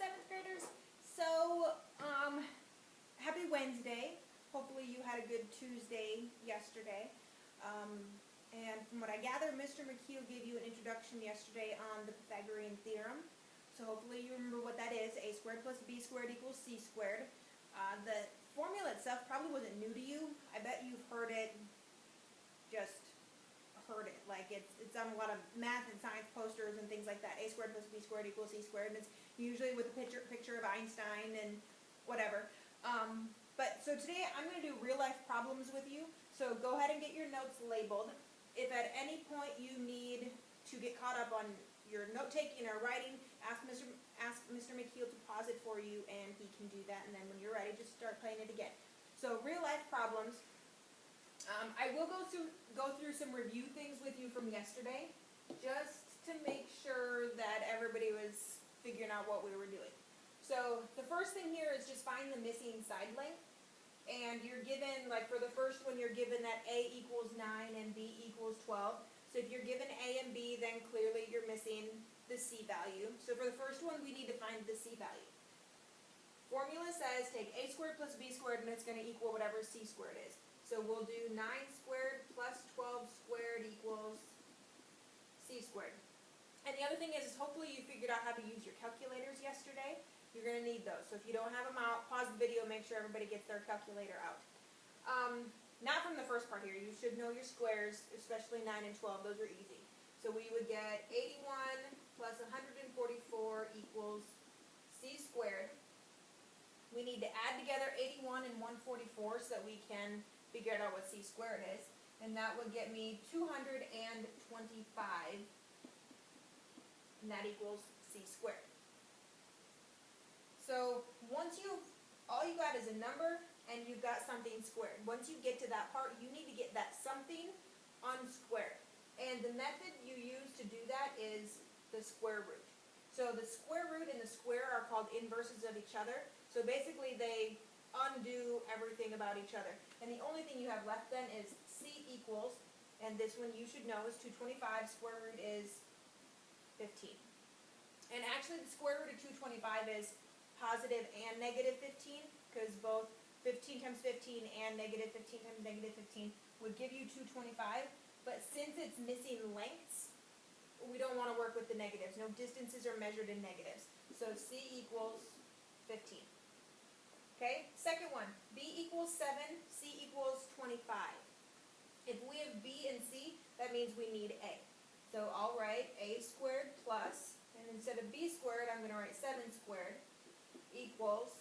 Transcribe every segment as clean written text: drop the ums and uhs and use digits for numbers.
7th graders. So, happy Wednesday. Hopefully you had a good Tuesday yesterday. And from what I gather, Mr. McKeel gave you an introduction yesterday on the Pythagorean Theorem. So hopefully you remember what that is. A squared plus b squared equals c squared. The formula itself probably wasn't new to you. I bet you've heard it, like it's on a lot of math and science posters and things like that. A squared plus b squared equals c squared, and it's usually with a picture of Einstein and whatever. But so today I'm going to do real life problems with you. So go ahead and get your notes labeled. If at any point you need to get caught up on your note taking or writing, ask Mr. McKeel to pause it for you, and he can do that. And then when you're ready, just start playing it again. So real life problems. I will go through some review things with you from yesterday, just to make sure that everybody was figuring out what we were doing. So the first thing here is just find the missing side length. And you're given, like for the first one, you're given that a equals 9 and b equals 12. So if you're given a and b, then clearly you're missing the c value. So for the first one, we need to find the c value. Formula says take a squared plus b squared, and it's going to equal whatever c squared is. So we'll do 9 squared plus 12 squared equals c squared. And the other thing is hopefully you figured out how to use your calculators yesterday. You're going to need those. So if you don't have them out, pause the video, make sure everybody gets their calculator out. Not from the first part here. You should know your squares, especially 9 and 12. Those are easy. So we would get 81 plus 144 equals c squared. We need to add together 81 and 144 so that we can figure out what c squared is. And that would get me 225, and that equals c squared. So once all you got is a number and you've got something squared. Once you get to that part, you need to get that something unsquared. And the method you use to do that is the square root. So the square root and the square are called inverses of each other. So basically they undo everything about each other. And the only thing you have left then is c equals, and this one you should know is 225, square root is 15. And actually the square root of 225 is positive and negative 15, because both 15 times 15 and negative 15 times negative 15 would give you 225. But since it's missing lengths, we don't want to work with the negatives. No distances are measured in negatives. So c equals 15. Okay, second one, b equals 7, c equals 25. If we have b and c, that means we need a. So I'll write a squared plus, and instead of b squared, I'm going to write 7 squared equals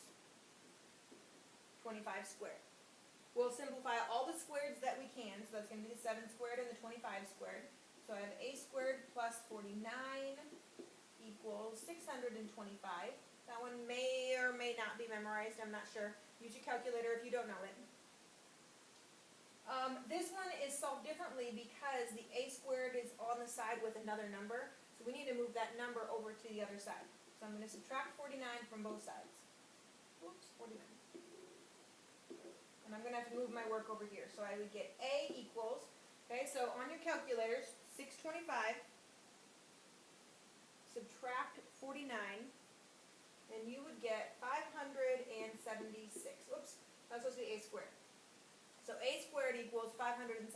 25 squared. We'll simplify all the squareds that we can, so that's going to be the 7 squared and the 25 squared. So I have a squared plus 49 equals 625. That one may or may not be memorized, I'm not sure. Use your calculator if you don't know it. This one is solved differently because the a squared is on the side with another number. So we need to move that number over to the other side. So I'm going to subtract 49 from both sides. Oops, 49. And I'm going to have to move my work over here. So I would get a equals, okay, so on your calculators, 625, subtract 49, and you would get 576. Oops, that's supposed to be a squared. So a squared equals 576.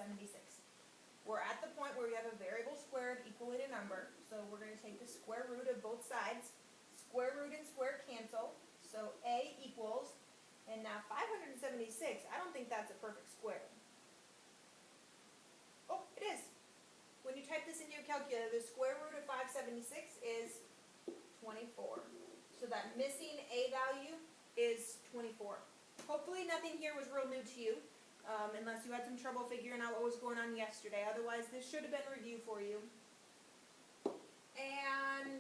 We're at the point where we have a variable squared equaling a number, so we're going to take the square root of both sides. Square root and square cancel, so a equals, and now 576, I don't think that's a perfect square. Oh, it is. When you type this into your calculator, the square root of 576 is 24. So that missing a value is 24. Hopefully nothing here was real new to you, unless you had some trouble figuring out what was going on yesterday. Otherwise, this should have been a review for you. And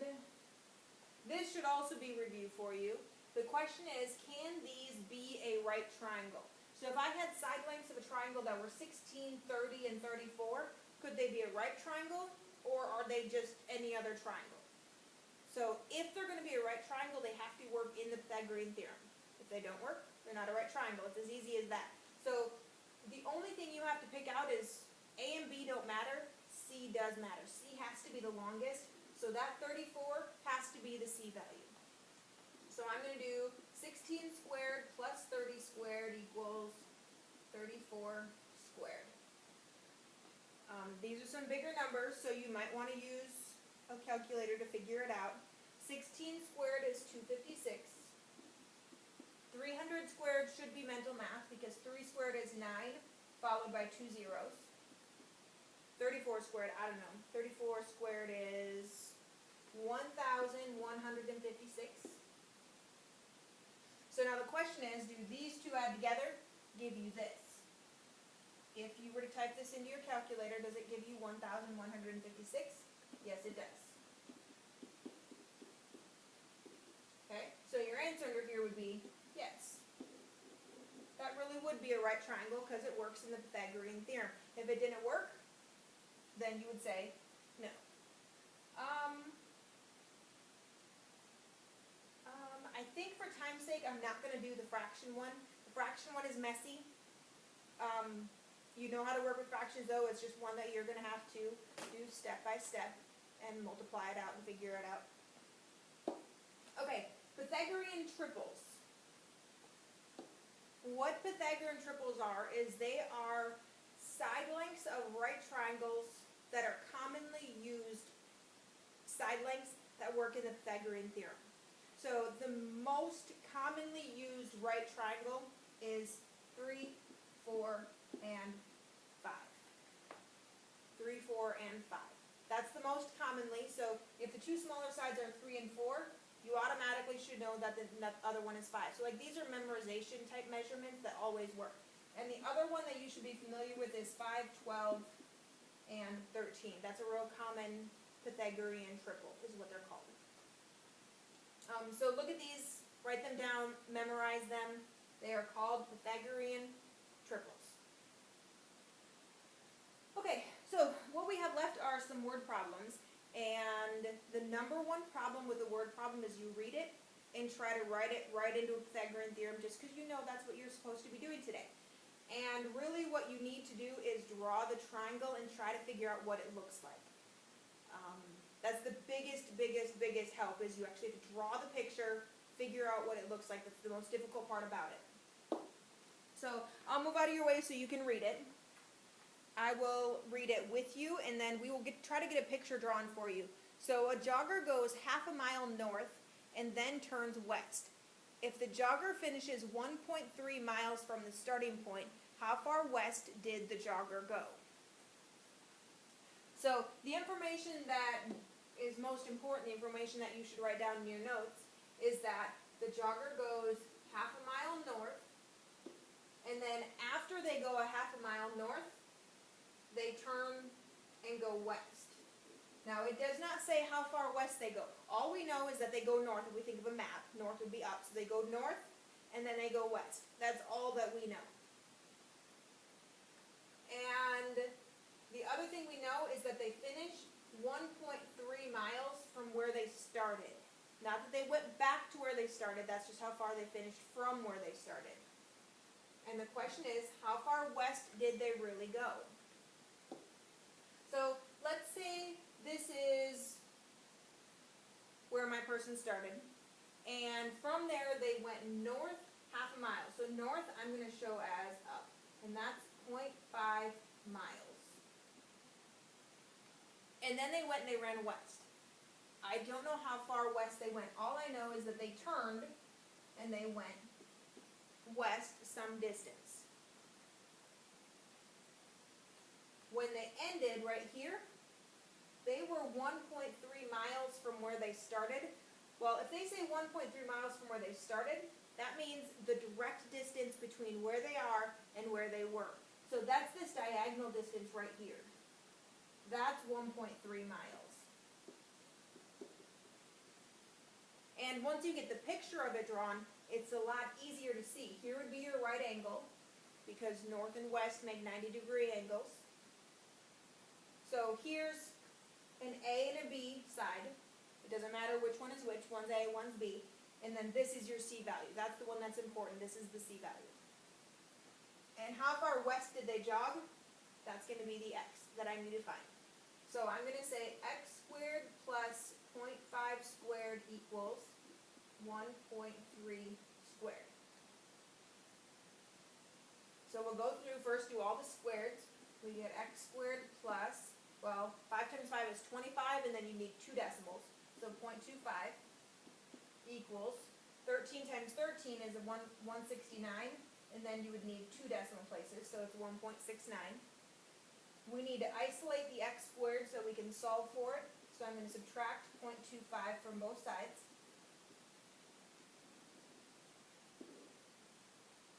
this should also be review for you. The question is, can these be a right triangle? So if I had side lengths of a triangle that were 16, 30, and 34, could they be a right triangle, or are they just any other triangle? So if they're going to be a right triangle, they have to work in the Pythagorean theorem. If they don't work, they're not a right triangle. It's as easy as that. So the only thing you have to pick out is a and b don't matter, c does matter. C has to be the longest, so that 34 has to be the c value. So I'm going to do 16 squared plus 30 squared equals 34 squared. These are some bigger numbers, so you might want to use a calculator to figure it out. 16 squared is 256. 300 squared should be mental math because 3 squared is 9, followed by 2 zeros. 34 squared, I don't know. 34 squared is 1,156. So now the question is, do these two add together give you this? If you were to type this into your calculator, does it give you 1,156? Yes, it does. Okay, so your answer here would be yes. That really would be a right triangle because it works in the Pythagorean theorem. If it didn't work, then you would say no. I think for time's sake, I'm not going to do the fraction one. The fraction one is messy. You know how to work with fractions though. It's just one that you're going to have to do step by step and multiply it out and figure it out. Okay, Pythagorean triples. What Pythagorean triples are is they are side lengths of right triangles that are commonly used side lengths that work in the Pythagorean theorem. So the most commonly used right triangle is 3, 4, and 5. 3, 4, and 5. That's the most commonly. So if the two smaller sides are 3 and 4, you automatically should know that the other one is 5. So like these are memorization type measurements that always work. And the other one that you should be familiar with is 5, 12, and 13. That's a real common Pythagorean triple is what they're called. So look at these, write them down, memorize them. They are called Pythagorean triples. Okay, so what we have left are some word problems. And the number one problem with the word problem is you read it and try to write it right into a Pythagorean theorem just because you know that's what you're supposed to be doing today. And really what you need to do is draw the triangle and try to figure out what it looks like. That's the biggest help is you actually have to draw the picture, figure out what it looks like. That's the most difficult part about it. So I'll move out of your way so you can read it. I will read it with you, and then we will try to get a picture drawn for you. So a jogger goes half a mile north and then turns west. If the jogger finishes 1.3 miles from the starting point, how far west did the jogger go? So the information that is most important, the information that you should write down in your notes, is that the jogger goes half a mile north, and then after they go a half a mile north, they turn and go west. Now it does not say how far west they go. All we know is that they go north. If we think of a map, north would be up. So they go north and then they go west. That's all that we know. And the other thing we know is that they finish 1.3 miles from where they started. Not that they went back to where they started, that's just how far they finished from where they started. And the question is, how far west did they really go? So let's say this is where my person started. And from there they went north half a mile. So north I'm going to show as up. And that's 0.5 miles. And then they went and they ran west. I don't know how far west they went. All I know is that they turned and they went west some distance. When they ended right here, they were 1.3 miles from where they started. Well, if they say 1.3 miles from where they started, that means the direct distance between where they are and where they were. So that's this diagonal distance right here. That's 1.3 miles. And once you get the picture of it drawn, it's a lot easier to see. Here would be your right angle, because north and west make 90-degree angles. So here's an A and a B side. It doesn't matter which one is which. One's A, one's B. And then this is your C value. That's the one that's important. This is the C value. And how far west did they jog? That's going to be the X that I need to find. So I'm going to say X squared plus 0.5 squared equals 1.3 squared. So we'll go through first, do all the squareds. We get x squared plus, well, 5 times 5 is 25, and then you need 2 decimals. So 0.25 equals 13 times 13 is 169, and then you would need 2 decimal places, so it's 1.69. We need to isolate the x squared so we can solve for it. So I'm going to subtract 0.25 from both sides.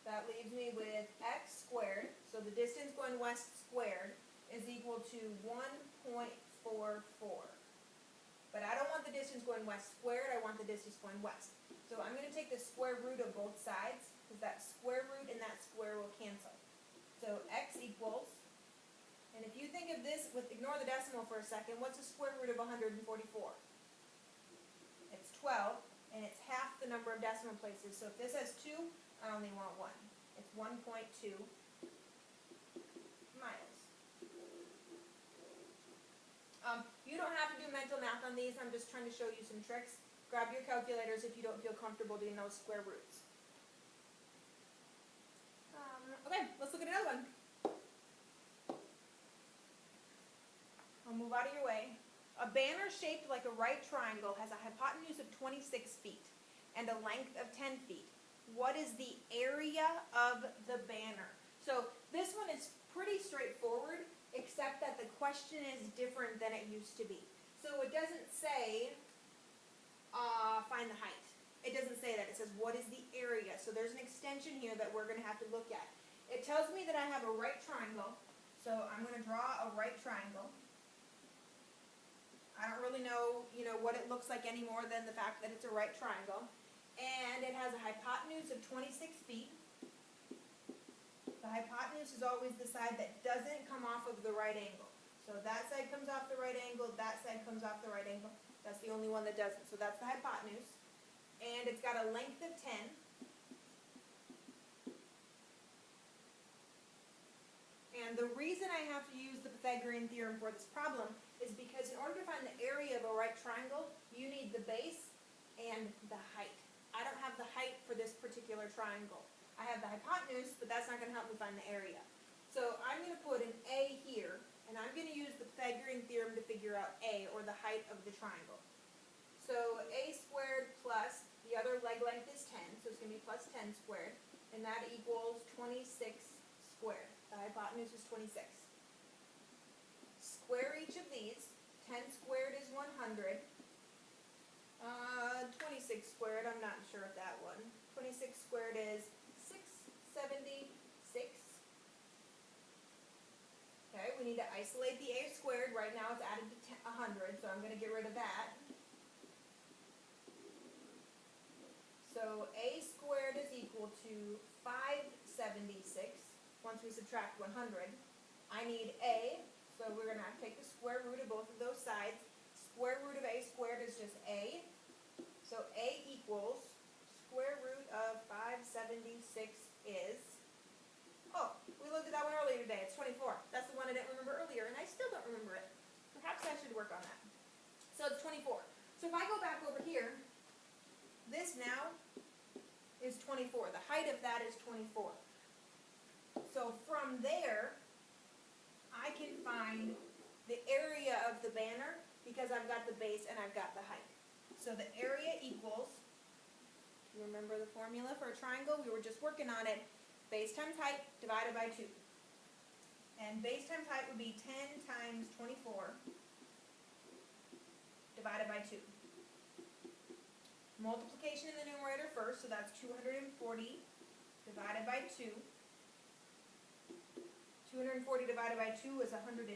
That leaves me with x squared, so the distance going west squared, is equal to 1.44. But I don't want the distance going west squared, I want the distance going west. So I'm going to take the square root of both sides, because that square root and that square will cancel. So x equals, and if you think of this, ignore the decimal for a second, what's the square root of 144? It's 12, and it's half the number of decimal places. So if this has 2, I only want 1. It's 1.2 miles. You don't have to do mental math on these. I'm just trying to show you some tricks. Grab your calculators if you don't feel comfortable doing those square roots. Okay, let's look at another one. I'll move out of your way. A banner shaped like a right triangle has a hypotenuse of 26 feet and a length of 10 feet. What is the area of the banner? So this one is pretty straightforward, except that the question is different than it used to be. So it doesn't say, find the height. It doesn't say that. It says, what is the area? So there's an extension here that we're going to have to look at. It tells me that I have a right triangle, so I'm going to draw a right triangle. I don't really know, what it looks like any more than the fact that it's a right triangle. And it has a hypotenuse of 26 feet. The hypotenuse is always the side that doesn't come off of the right angle. So that side comes off the right angle, that side comes off the right angle. That's the only one that doesn't. So that's the hypotenuse. And it's got a length of 10. And the reason I have to use the Pythagorean theorem for this problem is because in order to find the area of a right triangle, you need the base and the height. I don't have the height for this particular triangle. I have the hypotenuse, but that's not going to help me find the area. So I'm going to put an A here, and I'm going to use the Pythagorean theorem to figure out A, or the height of the triangle. So A squared plus, the other leg length is 10, so it's going to be plus 10 squared, and that equals 26 squared. The hypotenuse is 26. Square each of these. 10 squared is 100. 26 squared, I'm not sure of that one. 26 squared is 676. Okay, we need to isolate the a squared. Right now it's added to 100, so I'm going to get rid of that. So a squared is equal to 576. Once we subtract 100, I need a, so we're going to have to take the square root of both of those sides. Square root of a squared is just a. So a equals square root of 576 is, oh, we looked at that one earlier today. It's 24. That's the one I didn't remember earlier, and I still don't remember it. Perhaps I should work on that. So it's 24. So if I go back over here, this now is 24. The height of that is 24. So from there, I can find the area of the banner because I've got the base and I've got the height. So the area equals, you remember the formula for a triangle? We were just working on it. Base times height divided by 2. And base times height would be 10 times 24 divided by 2. Multiplication in the numerator first, so that's 240 divided by 2. 240 divided by 2 is 120.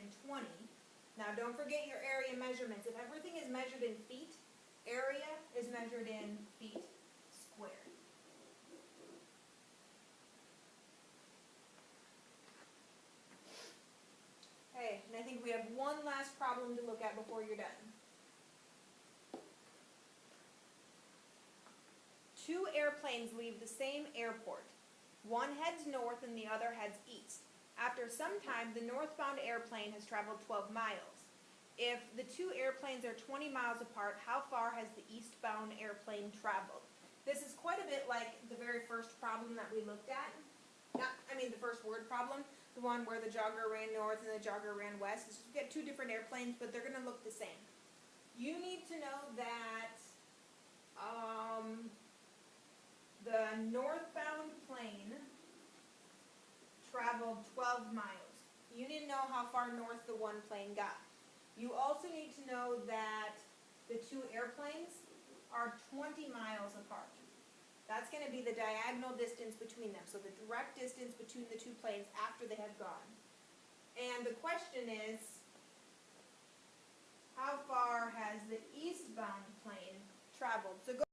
Now don't forget your area measurements. If everything is measured in feet, area is measured in feet squared. Okay, and I think we have one last problem to look at before you're done. Two airplanes leave the same airport. One heads north and the other heads east. After some time, the northbound airplane has traveled 12 miles. if the two airplanes are 20 miles apart, how far has the eastbound airplane traveled? This is quite a bit like the very first problem that we looked at. The first word problem, the one where the jogger ran north and the jogger ran west. It's just, we got two different airplanes, but they're going to look the same. You need to know that the northbound plane traveled 12 miles. You need to know how far north the one plane got. You also need to know that the two airplanes are 20 miles apart. That's going to be the diagonal distance between them, so the direct distance between the two planes after they have gone. And the question is, how far has the eastbound plane traveled? So go